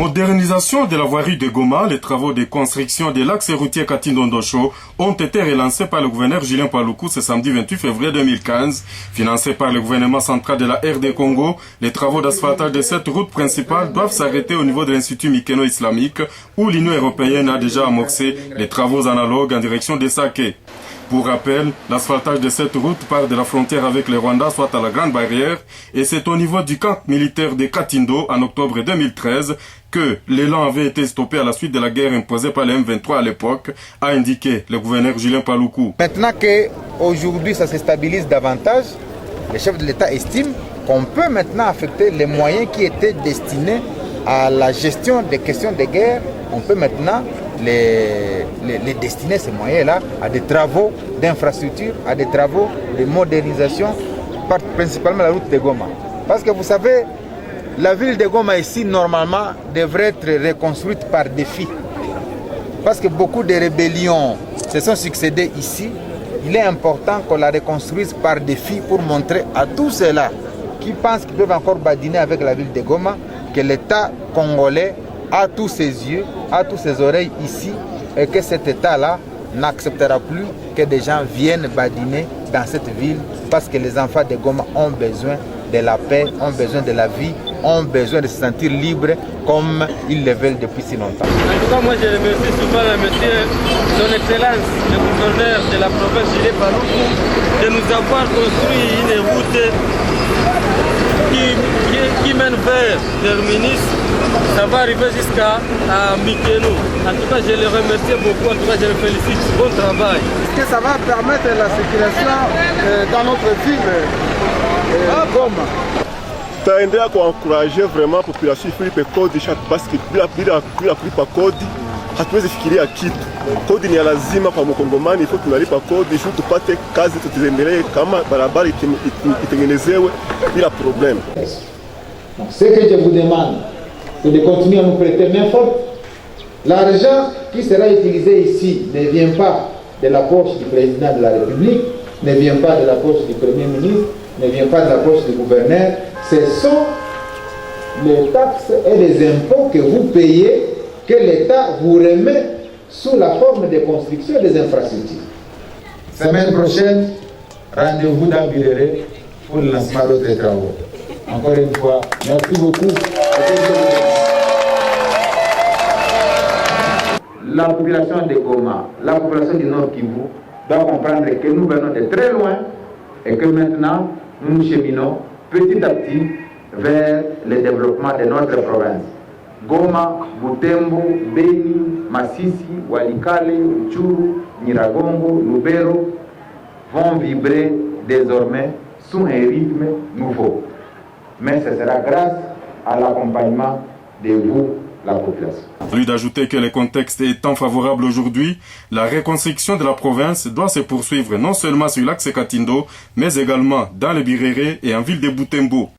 Modernisation de la voirie de Goma, les travaux de construction de l'axe routier Katindo-Ndosho ont été relancés par le gouverneur Julien Paluku ce samedi 28 février 2015. Financés par le gouvernement central de la RD Congo, les travaux d'asphaltage de cette route principale doivent s'arrêter au niveau de l'Institut Mikeno islamique où l'Union européenne a déjà amorcé les travaux analogues en direction de Saké. Pour rappel, l'asphaltage de cette route part de la frontière avec le Rwanda, soit à la Grande Barrière, et c'est au niveau du camp militaire de Katindo en octobre 2013 que l'élan avait été stoppé à la suite de la guerre imposée par les M23 à l'époque, a indiqué le gouverneur Julien Paluku. Maintenant qu'aujourd'hui ça se stabilise davantage, le chef de l'État estime qu'on peut maintenant affecter les moyens qui étaient destinés à la gestion des questions de guerre. On peut maintenant les destiner, ces moyens-là, à des travaux d'infrastructure, à des travaux de modernisation, principalement la route de Goma. Parce que vous savez, la ville de Goma ici, normalement, devrait être reconstruite par défi. Parce que beaucoup de rébellions se sont succédées ici. Il est important qu'on la reconstruise par défi pour montrer à tous ceux-là qui pensent qu'ils peuvent encore badiner avec la ville de Goma que l'État congolais a tous ses yeux, a tous ses oreilles ici et que cet État-là n'acceptera plus que des gens viennent badiner dans cette ville parce que les enfants de Goma ont besoin de la paix, ont besoin de la vie, ont besoin de se sentir libres comme ils le veulent depuis si longtemps. En tout cas, moi je remercie souvent monsieur, son Excellence, le gouverneur de la province Julien Paluku, de nous avoir construit une route qui mène vers Terminus. Ça va arriver jusqu'à Mikeno. En tout cas, je le remercie beaucoup. En tout cas, je le félicite. Bon travail. Est-ce que ça va permettre la circulation dans notre ville Goma? Tutaendelea kuencourager vraiment population ilipe kodi parce que bila kulipa kodi hatuwezi fikiria kitu. Kodi ni lazima kwa mkongomani, ifo tunalipa kodi ili tupate kazi, tuziendelee kama barabara itengenezewe bila problème. Ce que je vous demande, c'est de continuer à nous prêter main forte. L'argent qui sera utilisé ici ne vient pas de la poche du président de la République, ne vient pas de la poche du Premier ministre, ne vient pas de la poche du gouverneur. Ce sont les taxes et les impôts que vous payez, que l'État vous remet sous la forme de construction des infrastructures. Semaine prochaine, rendez-vous dans Birere pour le lancement d'autres travaux. Encore une fois, merci beaucoup. La population de Goma, la population du Nord Kivu doit comprendre que nous venons de très loin et que maintenant nous nous cheminons petit à petit vers le développement de notre province. Goma, Butembo, Beni, Masisi, Walikale, Rutshuru, Nyiragongo, Lubero vont vibrer désormais sous un rythme nouveau. Mais ce sera grâce à l'accompagnement de vous, la population. Lui d'ajouter que le contexte étant favorable aujourd'hui, la reconstruction de la province doit se poursuivre non seulement sur l'axe Katindo, mais également dans le Birere et en ville de Butembo.